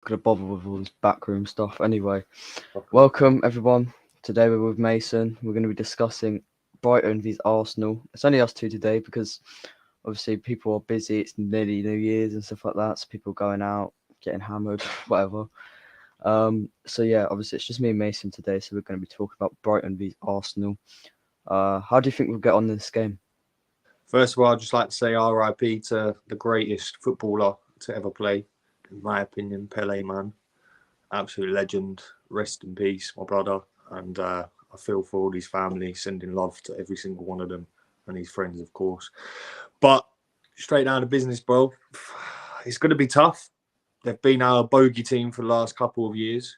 Gonna bother with all this backroom stuff. Anyway, Okay. welcome everyone. Today we're with Mason. We're going to be discussing Brighton vs Arsenal. It's only us two today because obviously people are busy. It's nearly New Year's and stuff like that. So people going out, getting hammered, whatever. So yeah, obviously it's just me and Mason today. So we're going to be talking about Brighton vs Arsenal. How do you think we'll get on this game? First of all, I'd just like to say RIP to the greatest footballer to ever play, in my opinion, Pele, man. Absolute legend. Rest in peace, my brother. And I feel for all his family, sending love to every single one of them and his friends, of course. But straight down to business, bro. It's going to be tough. They've been our bogey team for the last couple of years,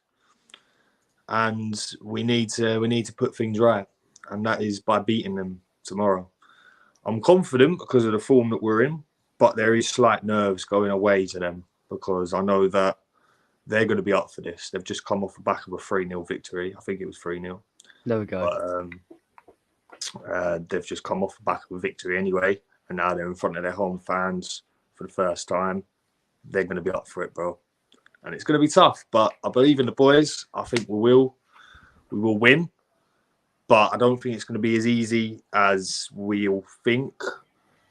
and we need to put things right, and that is by beating them tomorrow. I'm confident because of the form that we're in, but there is slight nerves going away to them because I know that they're going to be up for this. They've just come off the back of a 3-0 victory. I think it was 3-0. There we go. But they've just come off the back of a victory anyway. And now they're in front of their home fans for the first time. They're going to be up for it, bro. And it's going to be tough. But I believe in the boys. I think we will win. But I don't think it's going to be as easy as we all think.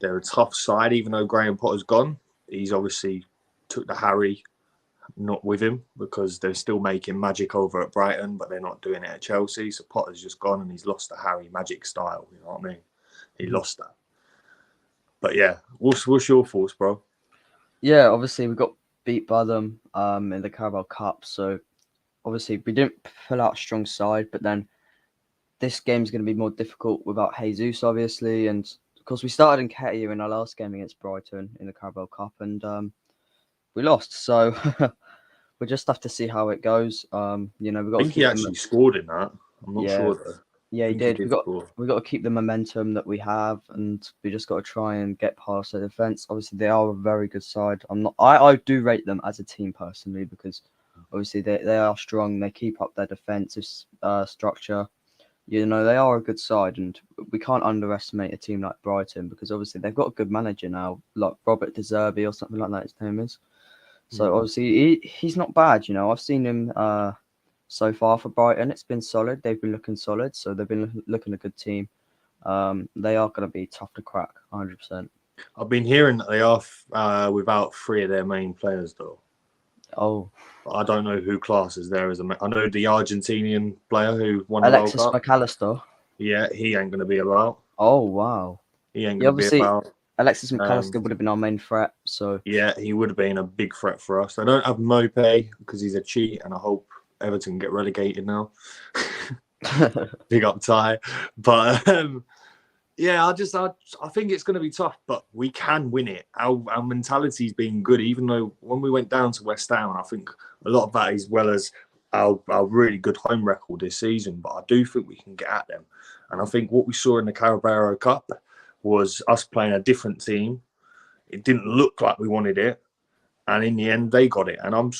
They're a tough side, even though Graham Potter's gone. He's obviously took the Harry not with him because they're still making magic over at Brighton, but they're not doing it at Chelsea. So Potter's just gone and he's lost the Harry magic style. You know what I mean? He lost that. But yeah, what's your thoughts, bro? Yeah, obviously we got beat by them in the Carabao Cup. So obviously we didn't pull out a strong side, but then this game's going to be more difficult without Jesus, obviously, and of course we started in Ketia in our last game against Brighton in the Carabao Cup, and we lost. So we just have to see how it goes. We got I to think he keep them. actually scored in that. I'm not Yeah, sure though. yeah, I he think he did. did score. We got to keep the momentum that we have, and we just got to try and get past their defense. Obviously, they are a very good side. I do rate them as a team personally because obviously they are strong. They keep up their defensive structure. They are a good side, and we can't underestimate a team like Brighton because obviously they've got a good manager now, like Robert De Zerbi or something like that. His name is. So obviously he's not bad. I've seen him so far for Brighton. It's been solid. They've been looking solid, so they've been looking a good team. They are going to be tough to crack, 100%. I've been hearing that they are without three of their main players though. Oh, I don't know who classes there as I know the Argentinian player who won the World Alexis Cup. McAllister. Yeah, he ain't going to be about. Oh, wow. He ain't Yeah, going to be obviously about. Alexis McAllister would have been our main threat. So Yeah, he would have been a big threat for us. I don't have Mope because he's a cheat, and I hope Everton get relegated now. Big up Ty, but yeah, I think it's going to be tough, but we can win it. Our mentality's been good, even though when we went down to West Ham, I think a lot of that as well as our really good home record this season. But I do think we can get at them, and I think what we saw in the Carabao Cup was us playing a different team. It didn't look like we wanted it, and in the end, they got it. And I'm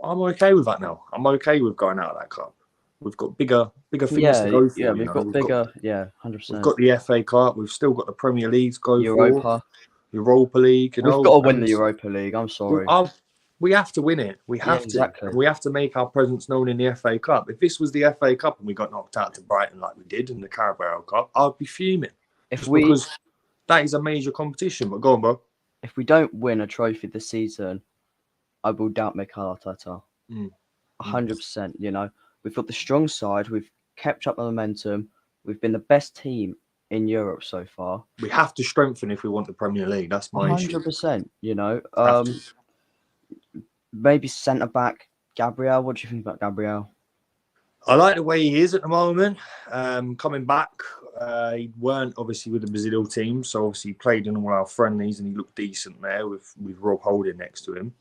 okay with that now. I'm okay with going out of that cup. We've got bigger things to yeah, go yeah, for. we've got bigger. Yeah, We've 100%. got the FA Cup. We've still got the Premier League to go for. Europa. Europa League, We've got to win the Europa League. I'm sorry. we have to win it. We Yeah, have to. exactly. And we have to make our presence known in the FA Cup. If this was the FA Cup and we got knocked out to Brighton like we did in the Carabao Cup, I'd be fuming. Because that is a major competition. But go on, bro. If we don't win a trophy this season, I will doubt Mikel Arteta. 100%. We've got the strong side. We've kept up the momentum. We've been the best team in Europe so far. We have to strengthen if we want the Premier League. That's my issue. 100%. Maybe centre back Gabriel. What do you think about Gabriel? I like the way he is at the moment. Coming back, he weren't obviously with the Brazil team, so obviously he played in all our friendlies and he looked decent there with Rob Holding next to him.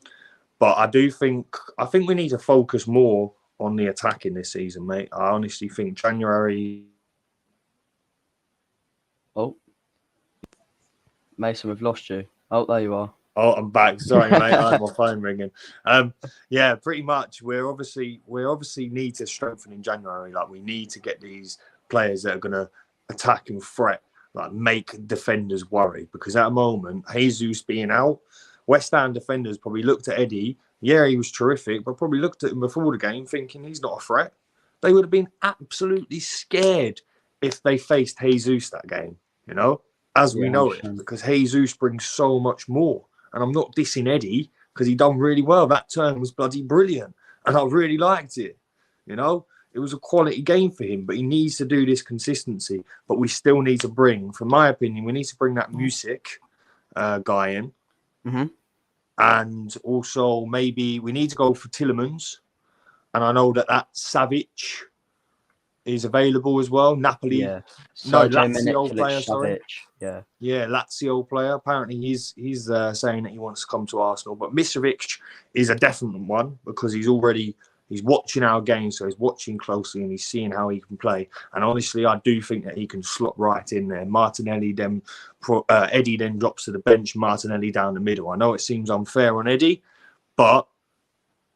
But I think we need to focus more on the attacking this season, mate. I honestly think January. Oh, Mason, we've lost you. Oh, there you are. Oh, I'm back. Sorry, mate. I had my phone ringing. Yeah, pretty much. We obviously need to strengthen in January. Like we need to get these players that are going to attack and threat, like make defenders worry. Because at the moment, Jesus being out, West Ham defenders probably looked at Eddie Yeah, he was terrific, but probably looked at him before the game thinking he's not a threat. They would have been absolutely scared if they faced Jesus that game, you know, as Yeah, we know it, 100%. because Jesus brings so much more. And I'm not dissing Eddie because he done really well. That turn was bloody brilliant, and I really liked it. You know, it was a quality game for him, but he needs to do this consistency. But we still need to bring, from my opinion, we need to bring that music guy in. Hmm. And also maybe we need to go for Tillemans. And I know that Savic is available as well. Napoli, Yeah. no, Sergej Lazio player, sorry. Milinkovic-Savic. Yeah. Yeah, Lazio player. Apparently he's saying that he wants to come to Arsenal. But Mitrovic is a definite one because he's watching our game, so he's watching closely and he's seeing how he can play. And honestly, I do think that he can slot right in there. Martinelli then, Eddie then drops to the bench, Martinelli down the middle. I know it seems unfair on Eddie, but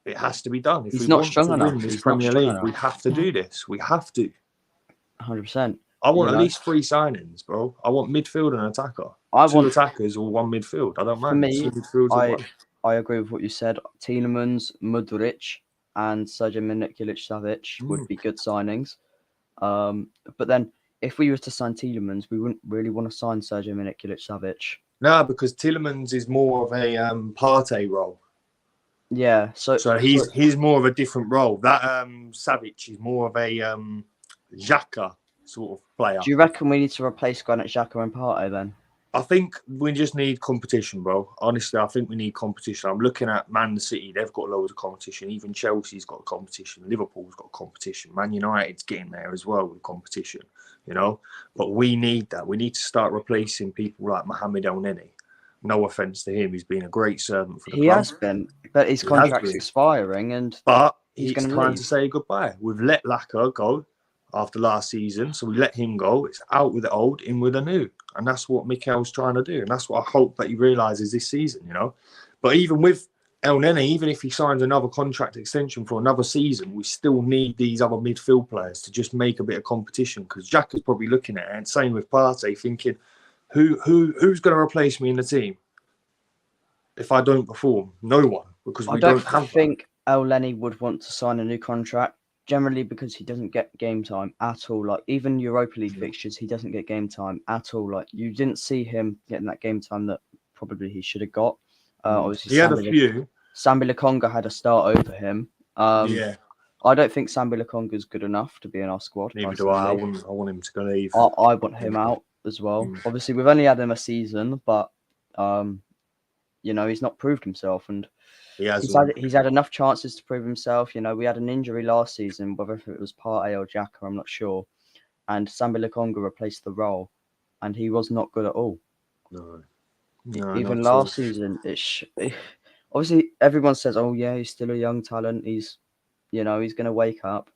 it has to be done. If He's we not want strong to enough. win this He's not Premier strong League, enough. we have to do this. We have to. 100%. I want You at know, least 3 signings, bro. I want midfield and attacker. I 2 want, attackers or 1 midfield. I don't for mind. 2 me, midfields or I 1. I agree with what you said. Tielemans, Mudryk, and Sergej Milinkovic-Savic would be good signings. But then if we were to sign Tielemans, we wouldn't really want to sign Sergej Milinkovic-Savic. No, because Tillemans is more of a Partey role. Yeah, so he's more of a different role. That Savic is more of a Xhaka sort of player. do you reckon we need to replace Granit Xhaka and Partey then? I think we just need competition, bro. Honestly, I think we need competition. I'm looking at Man City. They've got loads of competition. Even Chelsea's got competition. Liverpool's got competition. Man United's getting there as well with competition, you know. But we need that. We need to start replacing people like Mohamed El Neni. No offence to him. He's been a great servant for the He club. has been, but his He has contract's been. expiring and But he's it's going to time leave. to say goodbye. We've let Laka go after last season, so we let him go. It's out with the old, in with the new. And that's what Mikel's trying to do. And that's what I hope that he realises this season, you know. But even with El Nene, even if he signs another contract extension for another season, we still need these other midfield players to just make a bit of competition. Because Jack is probably looking at it, and same with Partey, thinking, who's going to replace me in the team if I don't perform? No one, because I we don't don't have think El Neni would want to sign a new contract, generally because he doesn't get game time at all. Like, even Europa League fixtures, he doesn't get game time at all. Like, you didn't see him getting that game time that probably he should have got. Obviously, He had a few. Sambi Lokonga had a start over him. Yeah. I don't think Sambi Lokonga is good enough to be in our squad. Neither do I. I personally. want him to go leave. I want him out as well. Obviously, we've only had him a season, but you know, he's not proved himself, and he's had enough chances to prove himself. You know, we had an injury last season, whether it was Partey or Xhaka, I'm not sure. And Sambi Lokonga replaced the role, and he was not good at all. No, Even last season, obviously everyone says, "Oh yeah, he's still a young talent. He's, you know, he's going to wake up."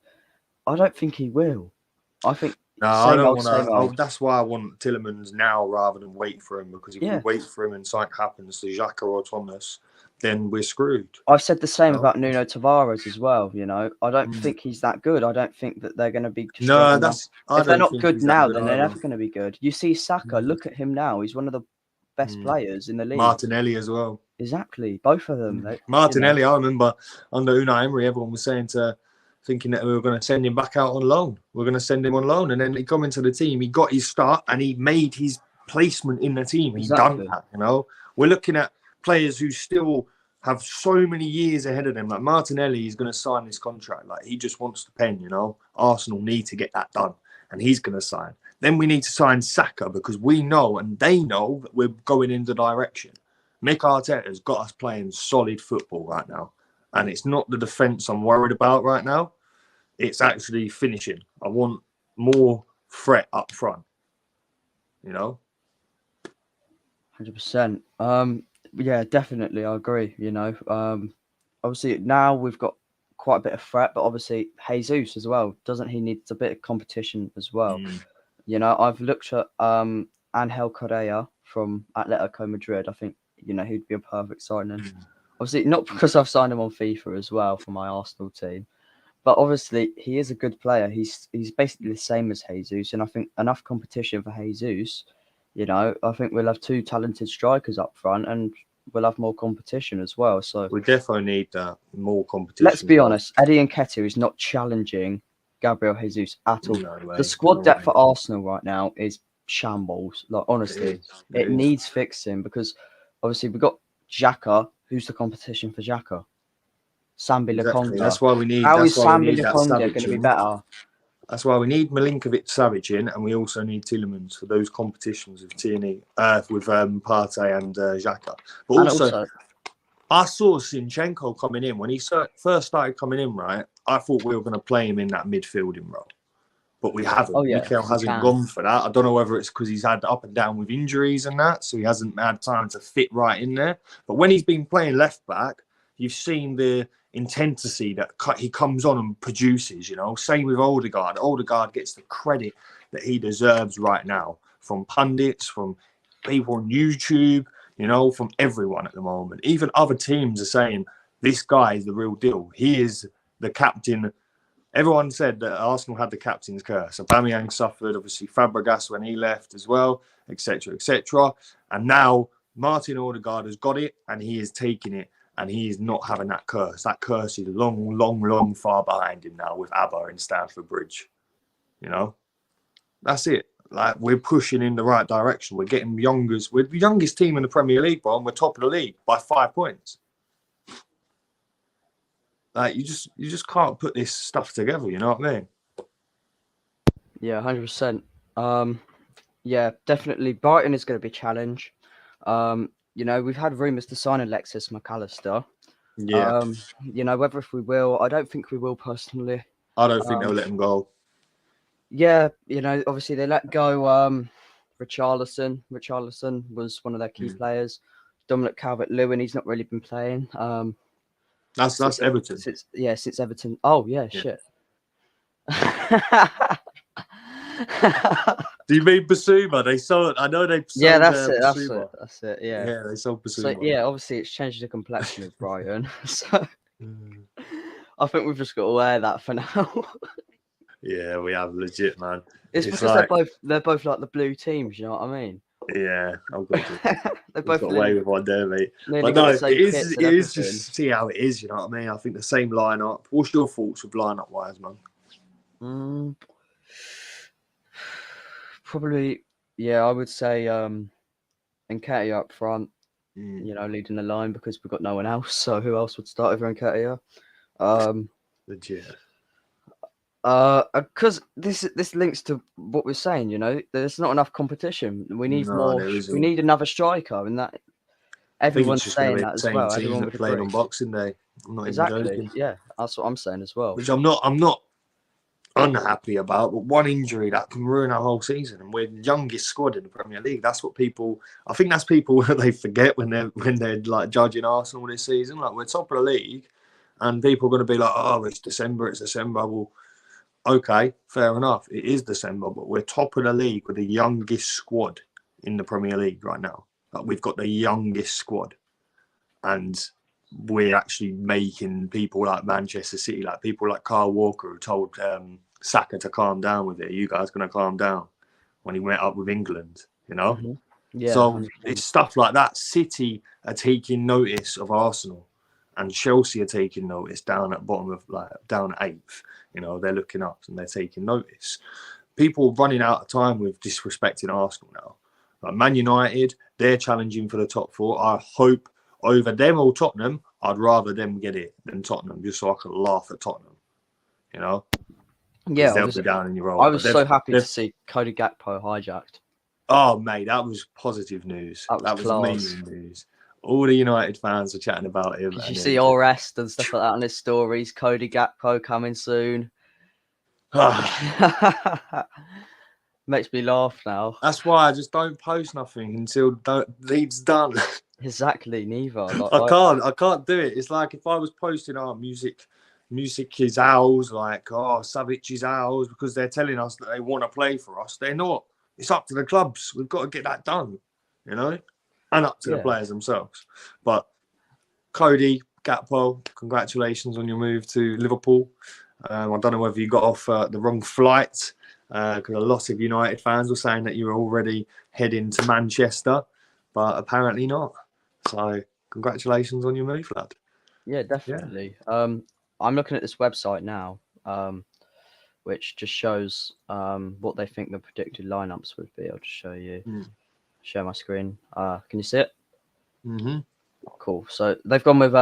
I don't think he will. I think I don't want to. That's why I want Tillemans now rather than wait for him, because if we wait for him and something happens to Xhaka or Thomas, then we're screwed. I've said the same about Nuno Tavares as well. You know, I don't think he's that good. I don't think that they're going to be. If they're not good now, then they're never going to be good. You see Saka, look at him now. He's one of the best players in the league. Martinelli as well. Exactly, both of them. Martinelli, I remember under Unai Emery, everyone was thinking that we were going to send him back out on loan. We're going to send him on loan, and then he come into the team. He got his start, and he made his placement in the team. He done that. You know, we're looking at players who still have so many years ahead of them. Like Martinelli is going to sign this contract. Like, he just wants the pen. You know, Arsenal need to get that done, and he's going to sign. Then we need to sign Saka, because we know and they know that we're going in the direction. Mick Arteta's got us playing solid football right now. And it's not the defence I'm worried about right now. It's actually finishing. I want more threat up front. You know? 100%. Yeah, definitely. I agree. You know, obviously now we've got quite a bit of threat, but obviously Jesus as well. Doesn't he need a bit of competition as well? You know, I've looked at Angel Correa from Atletico Madrid. I think, you know, he'd be a perfect signing. Obviously, not because I've signed him on FIFA as well for my Arsenal team, but obviously he is a good player. He's basically the same as Jesus, and I think enough competition for Jesus. You know, I think we'll have 2 talented strikers up front, and we'll have more competition as well. So We definitely need that more competition. let's be honest, Eddie Nketiah is not challenging Gabriel Jesus at all. No way, The squad no depth way. for Arsenal right now is shambles. Like honestly, it needs fixing because obviously we've got Xhaka, who's the competition for Xhaka. Sambi Exactly. Lokonga. That's why we need. How That's is why we Sambi need that Lokonga Savic going to be in. better? That's why we need Milinkovic-Savic in, and we also need Tielemans for those competitions with Tierney, with Partey and Xhaka. But also, I saw Zinchenko coming in when he first started coming in. Right, I thought we were going to play him in that midfielding role, but we haven't. Oh, yeah, Mikel hasn't gone for that. I don't know whether it's because he's had up and down with injuries and that, so he hasn't had time to fit right in there. But when he's been playing left back, you've seen the intensity that he comes on and produces. Same with Odegaard. Odegaard gets the credit that he deserves right now from pundits, from people on YouTube, from everyone at the moment. Even other teams are saying this guy is the real deal. He is the captain. Everyone said that Arsenal had the captain's curse. Aubameyang suffered, obviously Fabregas when he left as well, etc., etc. And now Martin Odegaard has got it, and he is taking it, and he is not having that curse. That curse is long, long, long far behind him now with ABBA in Stamford Bridge. That's it. Like, we're pushing in the right direction. We're getting youngest. We're the youngest team in the Premier League, bro, and we're top of the league by 5 points. Like, you just can't put this stuff together. You know what I mean? Yeah, 100%. Yeah, definitely. Brighton is going to be a challenge. We've had rumours to sign Alexis McAllister. Yeah. Whether if we will, I don't think we will personally. I don't think they'll let him go. Yeah, obviously they let go Richarlison. Richarlison was one of their key players. Dominic Calvert-Lewin, he's not really been playing. That's Everton. Since Everton. Oh, yeah. Shit. Do you mean Basuma? They sold. I know they sold. Yeah, that's it. Basuma. That's it. Yeah. Yeah, they sold Basuma. So yeah, obviously it's changed the complexion of Brighton. So I think we've just got to wear that for now. Yeah, we have legit, man. It's because they're both like the blue teams. You know what I mean? Yeah, I'm good. They both got away with one there, mate. But no, it is just see how it is. You know what I mean? I think the same lineup. What's your thoughts with lineup wise, man? Probably, yeah. I would say Nketiah up front. Leading the line because we've got no one else. So who else would start over Nketiah? Legit. Because this links to what we're saying. There's not enough competition. We need more. We need another striker, and that everyone's saying that as well. Everyone would playing agree. on Boxing Day. I'm not exactly. Even joking. Yeah, that's what I'm saying as well. Which I'm not unhappy about, but one injury that can ruin our whole season, and we're the youngest squad in the Premier League. That's what people. I think that's people they forget when they're like judging Arsenal this season. Like, we're top of the league, and people are going to be like, "Oh, it's December. Well, okay, fair enough. It is December, but we're top of the league with the youngest squad in the Premier League right now. Like, we've got the youngest squad, and we're actually making people like Manchester City, like people like Kyle Walker, who told Saka to calm down with it. You guys going to calm down when he went up with England, Mm-hmm. Yeah. So 100%. it's stuff like that. City are taking notice of Arsenal, and Chelsea are taking notice down at bottom of down at 8th. They're looking up and they're taking notice. People are running out of time with disrespecting Arsenal now. Like Man United, they're challenging for the top 4. I hope over them or Tottenham, I'd rather them get it than Tottenham, just so I could laugh at Tottenham. Yeah, they'll be down in your role. I was so happy to see Cody Gakpo hijacked. Oh, mate, that was positive news. That was amazing news. All the United fans were chatting about him. Did you see Orest and stuff like that on his stories? Cody Gakpo coming soon. Makes me laugh now. That's why I just don't post nothing until Leeds done. Exactly, neither. I can't do it. It's like if I was posting music is ours, like Savic is ours, because they're telling us that they want to play for us. They're not. It's up to the clubs. We've got to get that done, and up to the players themselves. But Cody Gakpo, congratulations on your move to Liverpool. I don't know whether you got off the wrong flight, because a lot of United fans were saying that you were already heading to Manchester, but apparently not. So congratulations on your move, lad. Yeah, definitely. I'm looking at this website now, which just shows what they think the predicted lineups would be. I'll just show you. Share my screen. Can you see it? Mm-hmm. Cool. So they've gone with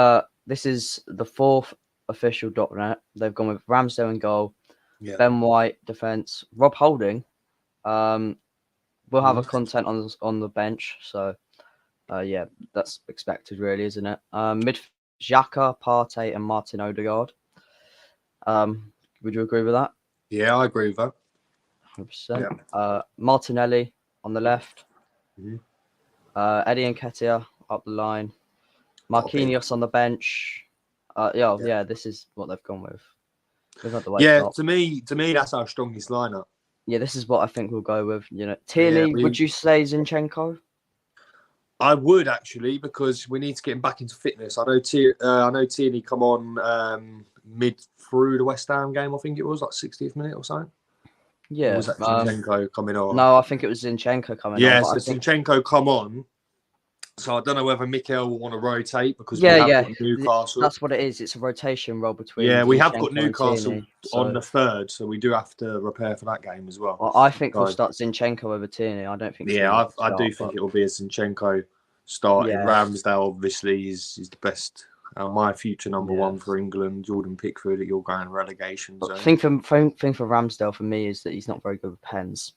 this is the fourth official .net. They've gone with Ramsdale in goal, Ben White defense, Rob Holding. We'll have a content on the bench, so yeah, that's expected, really, isn't it? Mid Xhaka, Partey, and Martin Odegaard. Would you agree with that? Yeah, I agree with that. 100%. Martinelli on the left. Eddie Nketiah up the line. Marquinhos on the bench. Yeah, this is what they've gone with. We've had the wait to me, that's our strongest lineup. Yeah, this is what I think we'll go with. Tierney, would you say Zinchenko? I would actually, because we need to get him back into fitness. I know Tierney come on mid through the West Ham game. I think it was like 60th minute or something. Yeah. Or was that Zinchenko coming on? No, I think it was Zinchenko coming on. Yeah, so Zinchenko come on. So I don't know whether Mikel will want to rotate because we have got Newcastle. That's what it is. It's a rotation role between. Yeah, we have got Newcastle on the 3rd, so we do have to prepare for that game as well. I think we'll start Zinchenko over Tierney. I don't think. Yeah, I do think it will be a Zinchenko starting. Yeah. Ramsdale obviously is the best. My future number one for England, Jordan Pickford. You're going relegation. The thing for Ramsdale for me is that he's not very good with pens.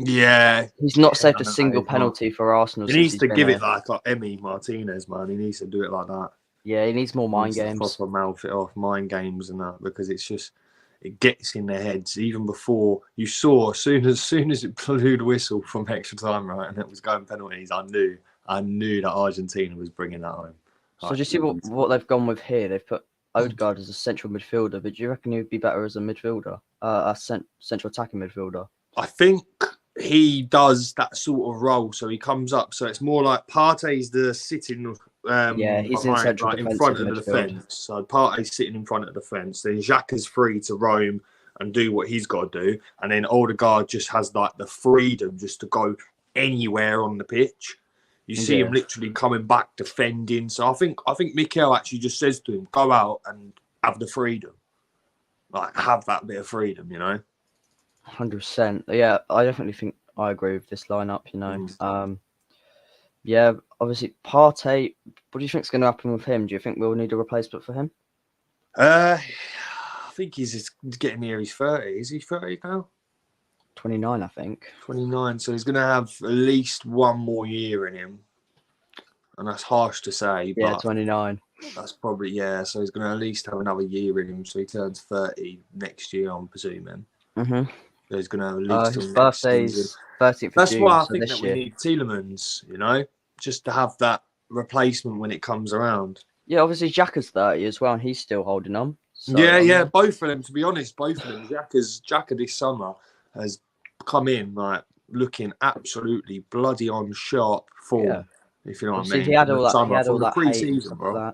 Yeah, he's not saved a single penalty for Arsenal. He needs to give it like Emi Martinez, man. He needs to do it like that. Yeah, he needs more mind games. Proper mouth it off, mind games and that, because it's just it gets in their heads. Even before you saw, as soon as it blew the whistle from extra time, right, and it was going penalties, I knew that Argentina was bringing that home. So do you see what they've gone with here? They've put Odegaard as a central midfielder, but do you reckon he would be better as a midfielder, central attacking midfielder? I think he does that sort of role, so he comes up. So it's more like Partey's the sitting. He's behind, in central in front of the defence. So Partey's sitting in front of the defence. Then Xhaka's free to roam and do what he's got to do, and then Odegaard just has like the freedom just to go anywhere on the pitch. You see him literally coming back, defending. So I think Mikel actually just says to him, "Go out and have the freedom, like have that bit of freedom," 100%. Yeah, I definitely think I agree with this lineup. Yeah, obviously Partey. What do you think is going to happen with him? Do you think we'll need a replacement for him? I think he's just getting near his 30. Is he 30 now? 29, I think. 29. So he's going to have at least one more year in him, and that's harsh to say. Yeah, but 29. That's probably So he's going to at least have another year in him. So he turns 30 next year, I'm presuming. So he's going to have at least. His birthday's 30th. That's June, why I so think that we need Tielemans, just to have that replacement when it comes around. Yeah, obviously Xhaka's 30 as well, and he's still holding on. So, both of them. To be honest, both of them. Xhaka this summer has come in like looking absolutely bloody on sharp form. If you know what I mean. He had all that. He had all that pre-season, bro.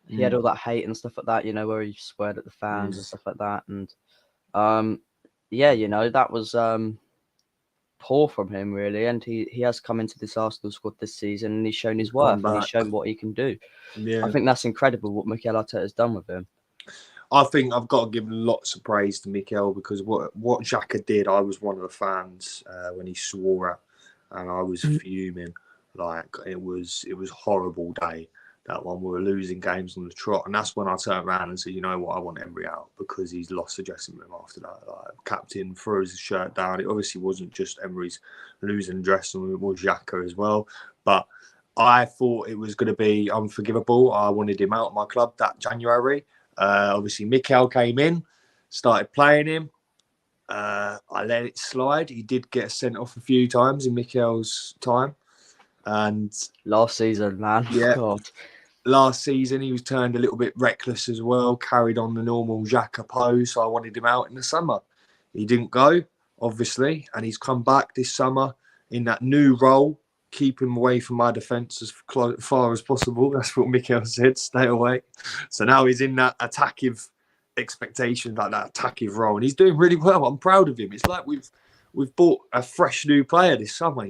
He had all that hate and stuff like that. Where he sweared at the fans and stuff like that, and that was poor from him, really. And he has come into this Arsenal squad this season, and he's shown his worth, and he's shown what he can do. Yeah. I think that's incredible what Mikel Arteta has done with him. I think I've got to give lots of praise to Mikel, because what Xhaka did, I was one of the fans when he swore at, and I was fuming. Like it was a horrible day. That one, we were losing games on the trot, and that's when I turned around and said, "You know what? I want Emery out, because he's lost the dressing room after that." Like, captain throws his shirt down. It obviously wasn't just Emery's losing the dressing room; it was Xhaka as well. But I thought it was going to be unforgivable. I wanted him out of my club that January. Obviously, Mikel came in, started playing him. I let it slide. He did get sent off a few times in Mikel's time, and last season, man, God. Last season, he was turned a little bit reckless as well, carried on the normal Xhaka pose, so I wanted him out in the summer. He didn't go, obviously, and he's come back this summer in that new role, keep him away from my defence as far as possible. That's what Mikel said, stay away. So now he's in that attacking expectation, like that attacking role, and he's doing really well. I'm proud of him. It's like we've bought a fresh new player this summer,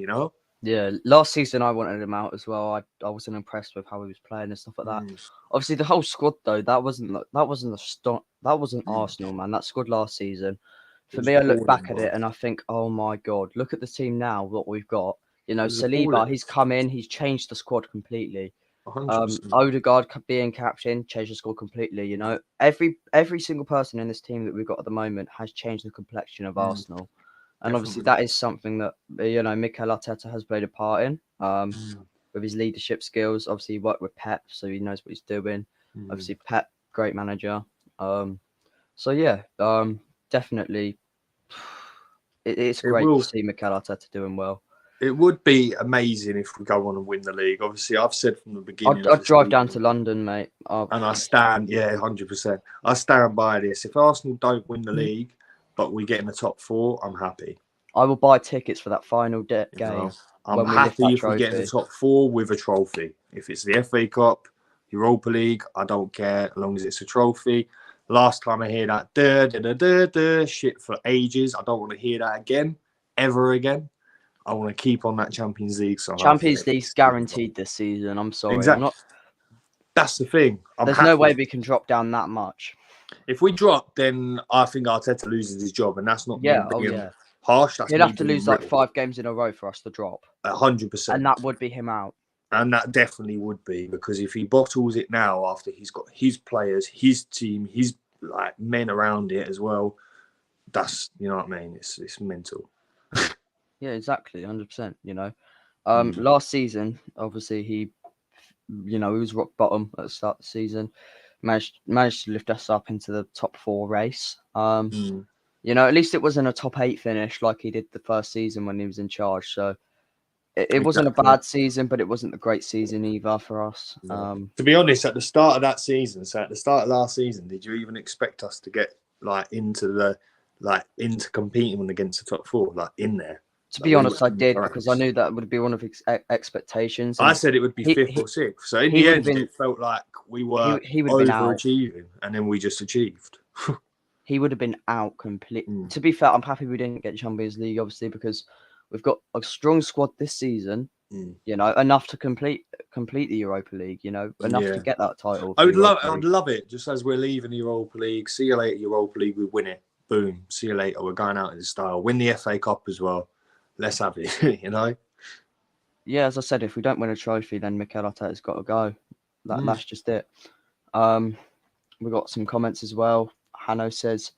Yeah, last season I wanted him out as well. I wasn't impressed with how he was playing and stuff like that. Obviously, the whole squad though, that wasn't Arsenal, man. That squad last season. It For was me, I look appalling, back at bro. it and I think, oh my god, look at the team now. What we've got. You know, It was Saliba, appalling. he's come in, he's changed the squad completely. 100%. Odegaard being captain changed the squad completely. You know, every single person in this team that we've got at the moment has changed the complexion of Arsenal. And obviously, Definitely. that is something that Mikel Arteta has played a part in. With his leadership skills, obviously he worked with Pep, so he knows what he's doing. Obviously, Pep, great manager. So yeah, definitely, it's It great to will. see Mikel Arteta doing well. It would be amazing if we go on and win the league. Obviously, I've said from the beginning of I'd the drive down to season, London, mate. and I stand, 100%. I stand by this. If Arsenal don't win the league, but we get in the top 4, I'm happy. I will buy tickets for that final You game know, I'm when we lift happy that if we get in the trophy. top 4 with a trophy. If it's the FA Cup, Europa League, I don't care as long as it's a trophy. Last time I hear that shit for ages, I don't want to hear that again, ever again. I want to keep on that Champions League. So Champions hopefully, League's guaranteed this season. I'm sorry, I'm exactly. not. That's the thing. I'm There's no happy. way we can drop down that much. If we drop, then I think Arteta loses his job, and that's not me Yeah, oh being yeah. harsh. That's He'll me have to being lose like real. 5 games in a row for us to drop, 100%. and that would be him out. And that definitely would be, because if he bottles it now after he's got his players, his team, his like men around it as well, that's, you know what I mean? It's mental. Yeah, exactly, 100%. You know, last season, obviously he was rock bottom at the start of the season. Managed to lift us up into the top 4 race. You know, at least it wasn't a top 8 finish like he did the first season when he was in charge. So it wasn't a Exactly. bad season, but it wasn't a great season either for us. To be honest, at the start of that season, so at the start of last season, did you even expect us to get into competing against the top 4, like in there? To be honest, I did, because I knew that would be one of his expectations. I said it would be he, 5th he, or 6th. So in he the would have end, been it felt like we were he would have been out. overachieving, and then we just achieved. He would have been out completely. To be fair, I'm happy we didn't get Champions League, obviously, because we've got a strong squad this season. You know, enough to complete the Europa League. You know, enough to get that title. I'd love it. Just as we're leaving the Europa League, see you later, Europa League. We win it. Boom. See you later. We're going out in style. Win the FA Cup as well. Let's have it. You know. Yeah, as I said, if we don't win a trophy, then Mikel Arteta's got to go. That's just it. We got some comments as well. Hanno says,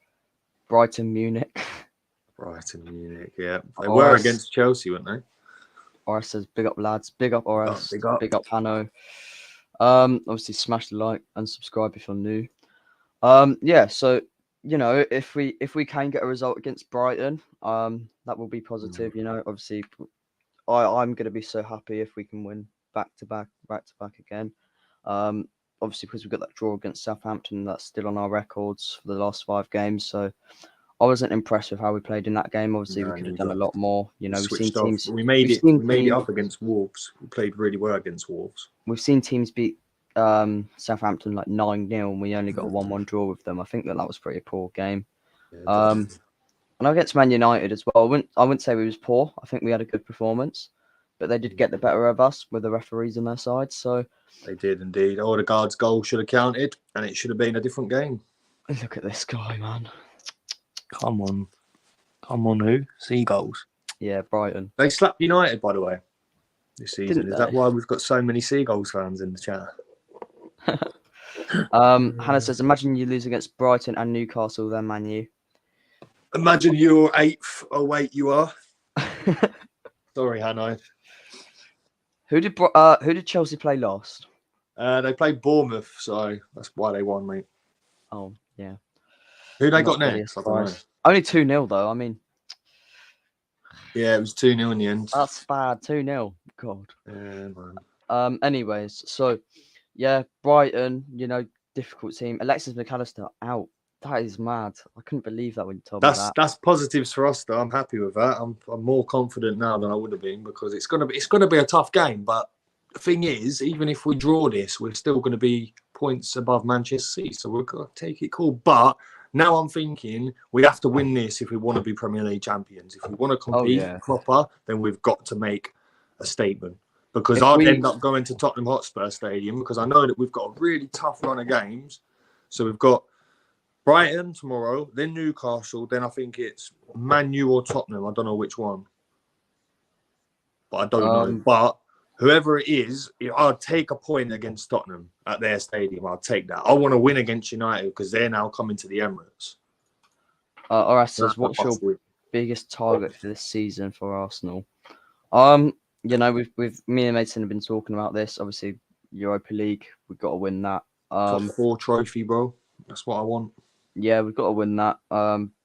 Brighton, Munich. Brighton, Munich. Yeah, they were against Chelsea, weren't they? Oris says, big up lads, big up Oris, big up Hanno. Obviously smash the like and subscribe if you're new. Yeah, so you know, if we can get a result against Brighton, that will be positive. You know, obviously, I'm gonna be so happy if we can win back to back again. Obviously because we've got that draw against Southampton, that's still on our records for the last 5 games. So I wasn't impressed with how we played in that game. Obviously, we could have done a lot more. You know, we've seen teams. We made it up against Wolves. We played really well against Wolves. We've seen teams beat Southampton like 9-0, and we only got a 1-1 draw with them. I think that was pretty poor game. And against Man United as well. I wouldn't say we was poor. I think we had a good performance, but they did get the better of us with the referees on their side. So they did indeed. Odegaard's goal should have counted, and it should have been a different game. Look at this guy, man. Come on, who? Seagulls. Yeah, Brighton. They slapped United, by the way, this season. Is that why we've got so many Seagulls fans in the chat? Hannah says, imagine you lose against Brighton and Newcastle, then Man U. Imagine you're 8th. Oh, wait, you are. Sorry, Hannah. Who did Chelsea play last? They played Bournemouth, so that's why they won, mate. Oh, yeah. Who they got next? Only 2-0 though. I mean, yeah, it was 2-0 in the end. That's bad. 2-0. God. Yeah, man. Anyways, so yeah, Brighton. You know, difficult team. Alexis McAllister out. That is mad. I couldn't believe that when you told me that. That's positives for us, though. I'm happy with that. I'm more confident now than I would have been, because it's gonna be a tough game. But the thing is, even if we draw this, we're still going to be points above Manchester City, so we're going to take it cool. But now I'm thinking we have to win this if we want to be Premier League champions. If we want to compete proper, then we've got to make a statement. Because If I'd we end up going to Tottenham Hotspur Stadium because I know that we've got a really tough run of games. So we've got Brighton tomorrow, then Newcastle, then I think it's Man U or Tottenham. I don't know which one. But I don't know. But whoever it is, I'll take a point against Tottenham at their stadium. I'll take that. I want to win against United because they're now coming to the Emirates. Orestes, what's your biggest target for this season for Arsenal? You know, we've me and Mason have been talking about this. Obviously, Europa League, we've got to win that. Top 4 trophy, bro. That's what I want. Yeah, we've got to win that.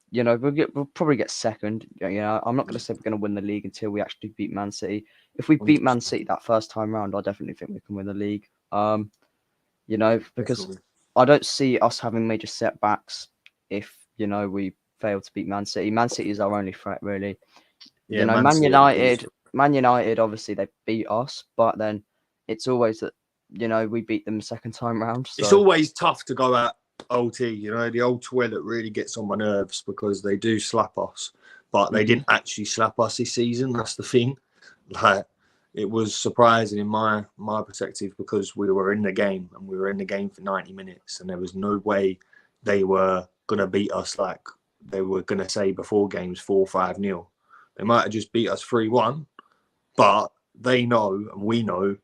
You know, we'll probably get second. You know, I'm not going to say we're going to win the league until we actually beat Man City. If we beat Man City that first time round, I definitely think we can win the league. You know, because definitely. I don't see us having major setbacks if, you know, we fail to beat Man City. Man City is our only threat, really. Yeah, you know, Man United, obviously they beat us, but then it's always that, you know, we beat them second time round. So. It's always tough to go at OT, you know, the old toilet really gets on my nerves because they do slap us, but they didn't actually slap us this season. That's the thing. Like, it was surprising in my perspective because we were in the game and we were in the game for 90 minutes and there was no way they were going to beat us like they were going to say before games 4-5-0. They might have just beat us 3-1, but they know and we know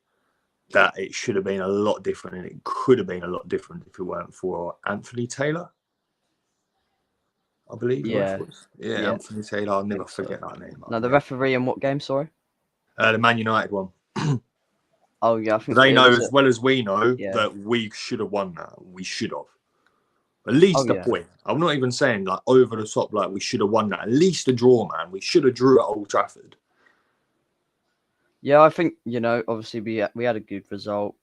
that it should have been a lot different and it could have been a lot different if it weren't for Anthony Taylor, I believe. Yeah. Anthony Taylor. I'll never forget that name. No, the referee in what game, sorry? The Man United one. Oh, yeah. I think they know as well as we know that we should have won that. We should have. At least a point. I'm not even saying like over the top, like we should have won that. At least a draw, man. We should have drew at Old Trafford. Yeah, I think, you know, obviously we had a good result.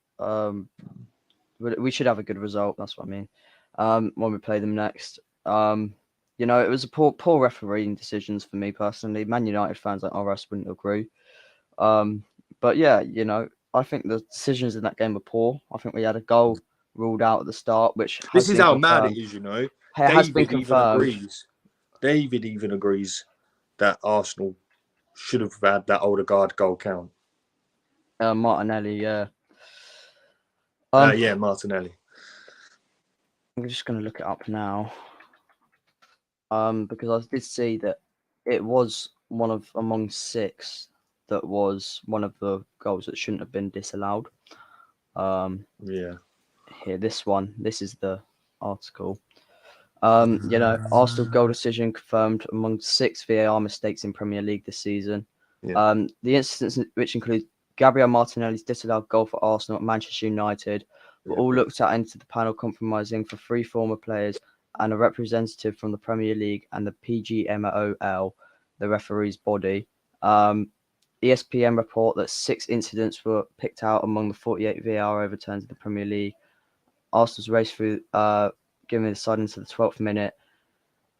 We should have a good result. That's what I mean. When we play them next. You know, it was a poor refereeing decisions for me personally. Man United fans like us wouldn't agree. But yeah, you know, I think the decisions in that game were poor. I think we had a goal ruled out at the start, which this is how mad it is. You know, it has been confirmed. David even agrees that Arsenal should have had that Odegaard goal count. Martinelli, yeah. Martinelli. I'm just going to look it up now. Because I did see that it was one of among 6 that was one of the goals that shouldn't have been disallowed. Here, this is the article. You know, Arsenal goal decision confirmed among 6 VAR mistakes in Premier League this season. The incidents which include Gabriel Martinelli's disallowed goal for Arsenal at Manchester United were all looked at into the panel compromising for 3 former players and a representative from the Premier League and the PGMOL, the referee's body. ESPN report that 6 incidents were picked out among the 48 VAR overturns of the Premier League. Arsenal's race through, giving the side into the 12th minute.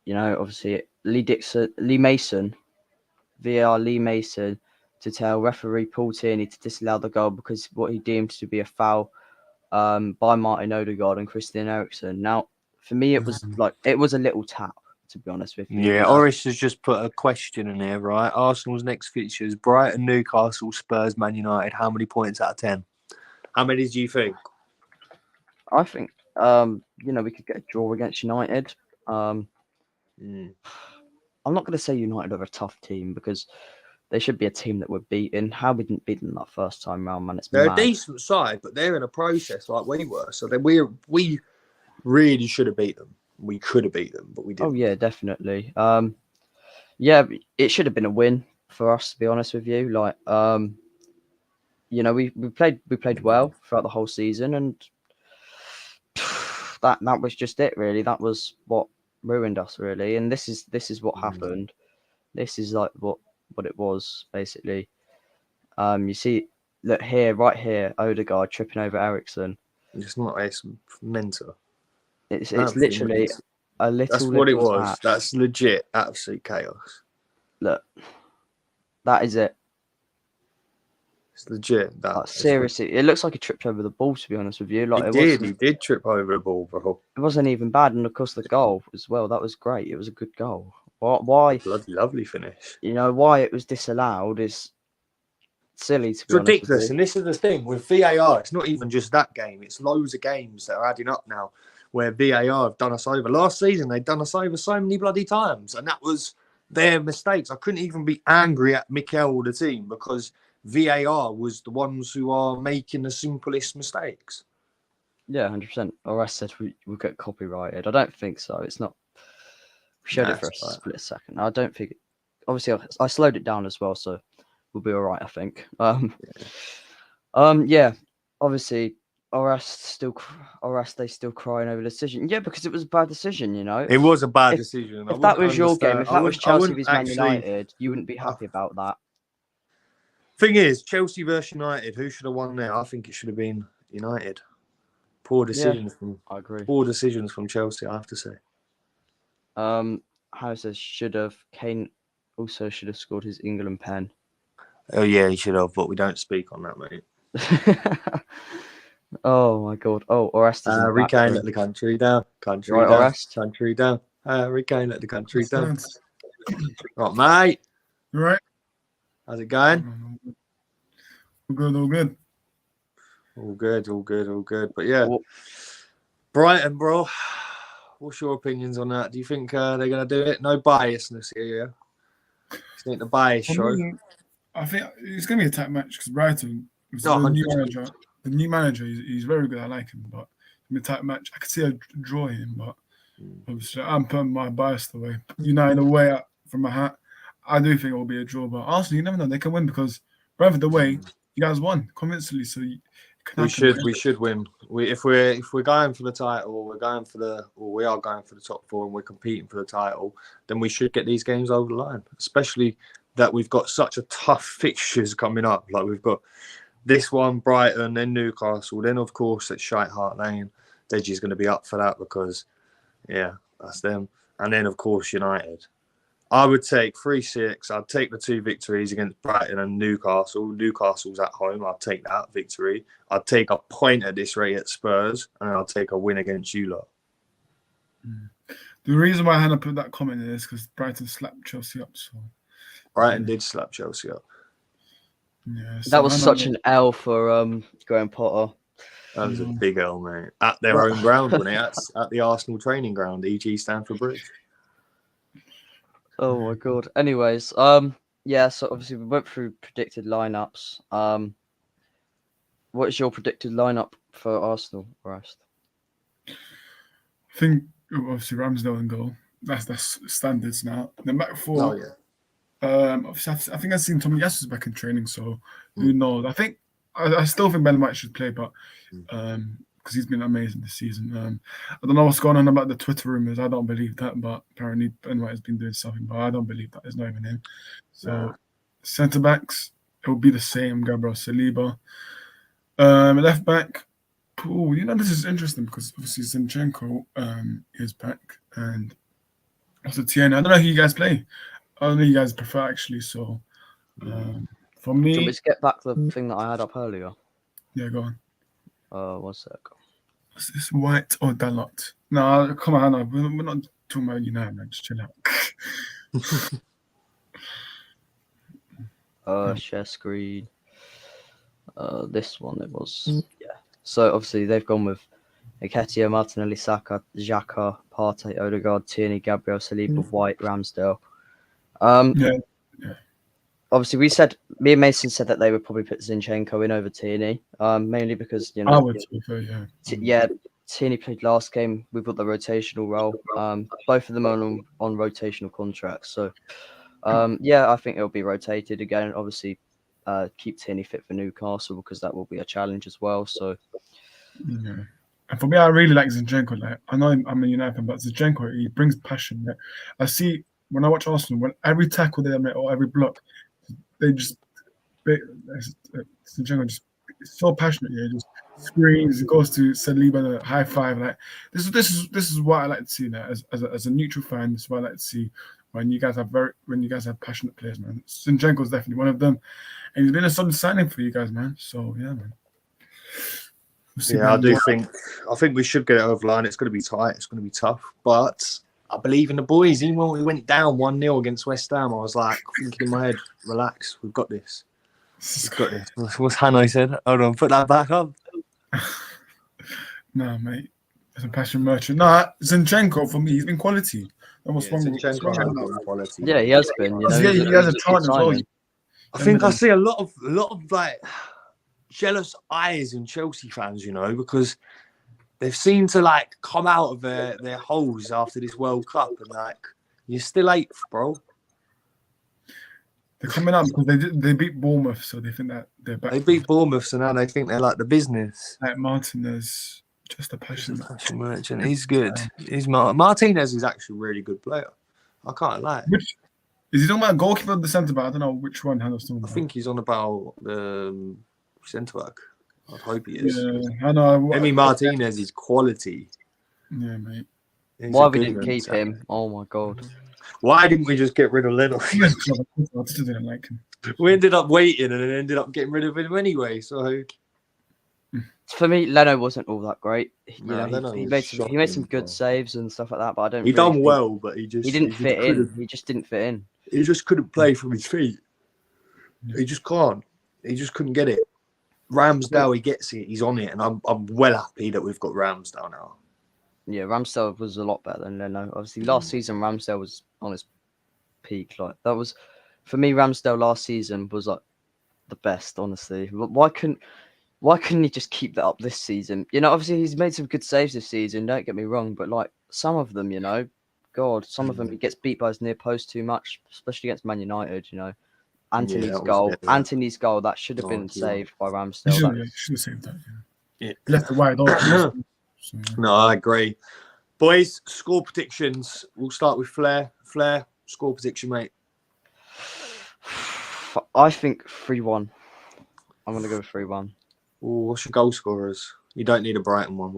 You know, obviously, Lee Mason, to tell referee Paul Tierney to disallow the goal because what he deemed to be a foul by Martin Odegaard and Christian Eriksen. Now, for me, it was a little tap, to be honest with you. Yeah, Oris has just put a question in here, right? Arsenal's next fixtures: Brighton, Newcastle, Spurs, Man United. How many points out of 10? How many do you think? I think, you know, we could get a draw against United. I'm not going to say United are a tough team because they should be a team that we're beating. How we didn't beat them that first time round, man, it's they're mad. A decent side, but they're in a process like we were. So then we really should have beat them. We could have beat them, but we didn't. Oh yeah, definitely. Yeah, it should have been a win for us, to be honest with you. Like, you know, we played well throughout the whole season, and that was just it, really. That was what ruined us, really. And this is what happened. This is like what it was basically. You see, look here, right here, Odegaard tripping over Eriksen. It's not. It's mental. It's literally a little. That's what it was. That's legit, absolute chaos. Look, that is it. It's legit. Seriously, it looks like he tripped over the ball. To be honest with you, like he did trip over the ball, bro. It wasn't even bad, and of course the goal as well. That was great. It was a good goal. Why? Bloody lovely finish. You know why it was disallowed is silly to It's be honest with ridiculous. you. And this is the thing with VAR. It's not even just that game. It's loads of games that are adding up now where VAR have done us over. Last season, they'd done us over so many bloody times. And that was their mistakes. I couldn't even be angry at Mikel or the team because VAR was the ones who are making the simplest mistakes. Yeah, 100%. Or I said we get copyrighted. I don't think so. It's not. We showed it for a That's right. split second. I don't think. Obviously, I slowed it down as well, so we'll be all right. I think. Yeah. Obviously, they still crying over the decision. Yeah, because it was a bad decision. You know. It was a bad If, decision. if that was your game, if that was I Chelsea wouldn't vs Man actually. United, you wouldn't be happy about that. Thing is, Chelsea versus United, who should have won there? I think it should have been United. Poor decisions I agree. Poor decisions from Chelsea, I have to say. How says should have Kane also should have scored his England pen. Oh yeah, he should have, but we don't speak on that, mate. Oh my god. Oh, Orest is in the Harry back Kane room. let the country down. Country Right, down. Orest? Country down. Harry Kane let the country down. Lads. Right, mate. You right? How's it going? All good, all good. All good, all good, all good. But yeah, Well, Brighton, bro. What's your opinions on that? Do you think they're going to do it? No biasness here, yeah? It's not the bias For show. me, I think it's going to be a tight match because Brighton, No, the new 100%. manager, he's very good. I like him, but in a tight match, I could see a draw him, but obviously I'm putting my bias away. United away from my hat. I do think it will be a draw, but Arsenal, you never know, they can win because Brentford away, you guys won convincingly, so We should win. If we're going for the title, we are going for the top four, and we're competing for the title, then we should get these games over the line. Especially that we've got such a tough fixtures coming up. Like we've got this one, Brighton, then Newcastle, then of course at Shite Hart Lane. Deji's going to be up for that because, yeah, that's them. And then of course United. I would take 3-6. I'd take the 2 victories against Brighton and Newcastle. Newcastle's at home. I'd take that victory. I'd take a point at this rate at Spurs, and I'll take a win against you lot. The reason why I had to put that comment in is because Brighton slapped Chelsea up. So Brighton did slap Chelsea up. yeah, that was such an L for Graham Potter. That was a big L, mate. At their own ground, wasn't it? At the Arsenal training ground, e.g. Stamford Bridge. Oh my god. Anyways, yeah, so obviously we went through predicted lineups. What is your predicted lineup for Arsenal, Orest? I think obviously Ramsdale and goal. That's standards now. Then back four. Oh yeah. Obviously I think I've seen Tommy Yasu back in training, so who knows? I think I still think Ben White should play, but because he's been amazing this season. I don't know what's going on about the Twitter rumors. I don't believe that, but apparently Ben White has been doing something, but I don't believe that. It's not even him. So centre backs, it will be the same. Gabriel Saliba. Left back. Oh, this is interesting because obviously Zinchenko is back, and also Tierney. I don't know who you guys play. I don't know who you guys prefer actually. So for me, Do you want me to get back the thing that I had up earlier? Yeah, go on. 1 sec. Is this White or Dalot? No, come on, Hannah. We're not talking about United, man. Just chill out. Share screen. This one it was. Yeah. So obviously they've gone with Nketiah, Martinelli, Saka, Xhaka, Partey, Odegaard, Tierney, Gabriel, Saliba, White, Ramsdale. Yeah. Obviously, me and Mason said that they would probably put Zinchenko in over Tierney, mainly because I would prefer, Tierney played last game. We've got the rotational role. Both of them are on rotational contracts, so I think it'll be rotated again. Obviously, keep Tierney fit for Newcastle because that will be a challenge as well. So, yeah. And for me, I really like Zinchenko. Like, I know I'm a United fan, but Zinchenko, he brings passion. Like, I see when I watch Arsenal, when every tackle they make or every block, Zinchenko just is so passionate. Yeah, he just screams. He goes to Saliba, high five. Like this is what I like to see. Now, as a neutral fan, this is what I like to see when you guys have passionate players, man. Zinchenko is definitely one of them, and he's been a solid signing for you guys, man. So yeah, man. I think we should get it over the line. It's going to be tight. It's going to be tough, but I believe in the boys. Even when we went down 1-0 against West Ham, I was like thinking in my head, relax, we've got this. Got this. What's Hanoi said? Hold on, put that back up. Nah, mate. It's a passion merchant. Nah, Zinchenko for me, he's been quality. And what's wrong with Zinchenko has been quality. Yeah, he has been. You know, Yeah, he has a good chance as well. signing. I think I see a lot of like jealous eyes in Chelsea fans, you know, because they've seemed to like come out of their holes after this World Cup and like you're still eighth, bro. They're coming out because they beat Bournemouth, so they think that they're back. They beat Bournemouth, so now they think they're like the business. Like Martinez, just a passion. He's a passion merchant. He's good. Martinez is actually a really good player. I can't lie. Is he talking about goalkeeper or the centre back? I don't know which one. I think he's on about the centre back. I hope he is. Yeah, I know. Emi Martinez is quality. Yeah, mate. Why we didn't keep him? Oh my god. Why didn't we just get rid of Leno? I just didn't like him. We ended up waiting and then ended up getting rid of him anyway. So for me, Leno wasn't all that great. Leno He was made some good shocking, saves and stuff like that, but I don't. He really done well, but he didn't fit in. He just didn't fit in. He just couldn't play from his feet. He just can't. He just couldn't get it. Ramsdale, he gets it. He's on it, and I'm well happy that we've got Ramsdale now. Yeah, Ramsdale was a lot better than Leno. Obviously, last season Ramsdale was on his peak. Like that was, for me, Ramsdale last season was like the best. Honestly, why couldn't he just keep that up this season? You know, obviously he's made some good saves this season. Don't get me wrong, but like some of them, you know, God, some of them he gets beat by his near post too much, especially against Man United. You know, Anthony's goal that should have been saved by Ramsdale. Should have saved that. Yeah. Left it wide open. No, I agree. Boys, score predictions. We'll start with Flair. Flair, score prediction, mate. I think 3-1. I'm going to go with 3-1. What's your goal scorers? You don't need a Brighton one.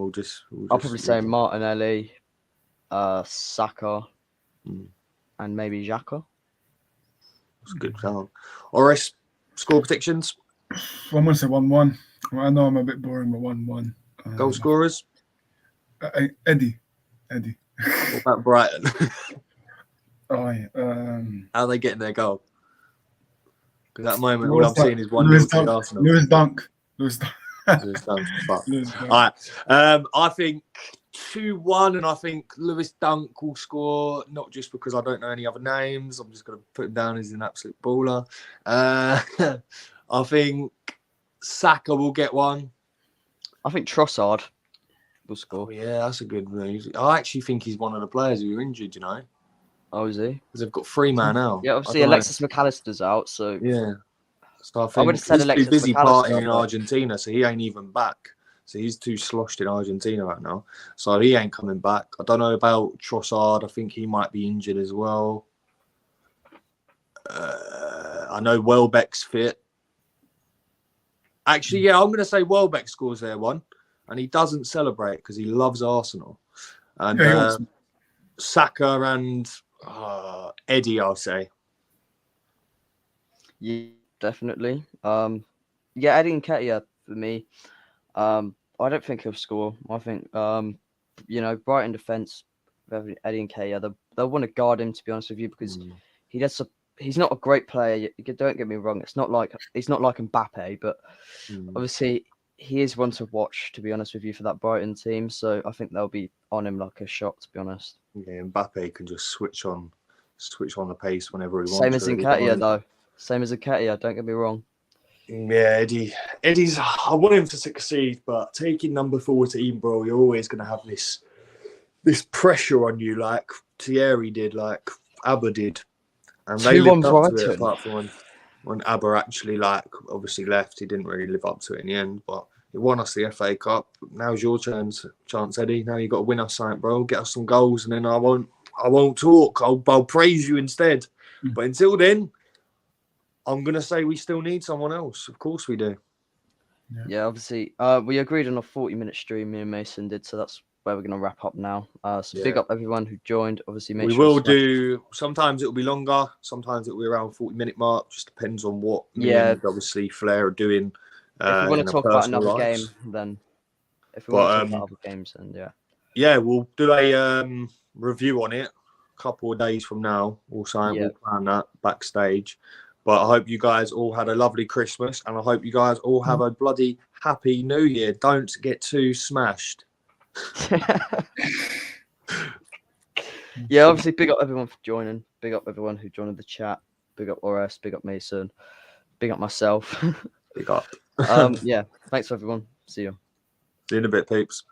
I'll probably say Martinelli, Saka, and maybe Xhaka. That's a good count. Oris, score predictions? I'm going to say 1-1. I know I'm a bit boring, but 1-1. Goal scorers? Eddie. What about Brighton? Oh, yeah. How are they getting their goal? Because at the moment, all I'm seeing is 1-0 to Arsenal. Lewis Dunk. All right. I think 2-1, and I think Lewis Dunk will score, not just because I don't know any other names. I'm just going to put him down as an absolute baller. I think Saka will get one. I think Trossard will score. Oh, yeah, that's a good move. I actually think he's one of the players who are injured, you know. Oh, is he? Because they've got 3 man out. Yeah, obviously Alexis McAllister's out, so... Yeah. So I think would have said he's Alexis too busy McAllister, partying in Argentina, so he ain't even back. So he's too sloshed in Argentina right now. So he ain't coming back. I don't know about Trossard. I think he might be injured as well. I know Welbeck's fit. Actually, yeah, I'm going to say Welbeck scores there one. And he doesn't celebrate because he loves Arsenal. And Saka and Eddie, I'll say. Yeah, definitely. Yeah, Eddie Nketiah for me. I don't think he'll score. I think, Brighton defence, Eddie Nketiah, they'll want to guard him, to be honest with you, because he's not a great player. Don't get me wrong. He's not like Mbappe, but obviously he is one to watch, to be honest with you, for that Brighton team. So I think they'll be on him like a shot, to be honest. Yeah, Mbappe can just switch on the pace whenever he wants. Same as Nketiah, though. Same as Nketiah, don't get me wrong. Yeah, Eddie's. I want him to succeed, but taking number 14, bro, you're always going to have this pressure on you, like Thierry did, like Abba did, and they lived up to it. Apart from when Abba actually, obviously left, he didn't really live up to it in the end. But he won us the FA Cup. Now's your chance, Eddie. Now you got to win us something, bro. Get us some goals, and then I won't talk. I'll praise you instead. But until then, I'm going to say we still need someone else. Of course we do. Yeah, obviously. We agreed on a 40-minute stream, me and Mason did, so that's where we're going to wrap up now. Big up everyone who joined. Obviously, we will do. Sometimes it will be longer. Sometimes it will be around 40-minute mark. Just depends on what. Obviously, Flair are doing. If we want to talk about another game, then. If we want to talk about other games, then yeah. Yeah, we'll do a review on it a couple of days from now. We'll plan that backstage. But I hope you guys all had a lovely Christmas, and I hope you guys all have a bloody happy New Year. Don't get too smashed. Yeah, obviously, big up everyone for joining. Big up everyone who joined the chat. Big up Ores. Big up Mason. Big up myself. Big up. Yeah, thanks for everyone. See you. See you in a bit, peeps.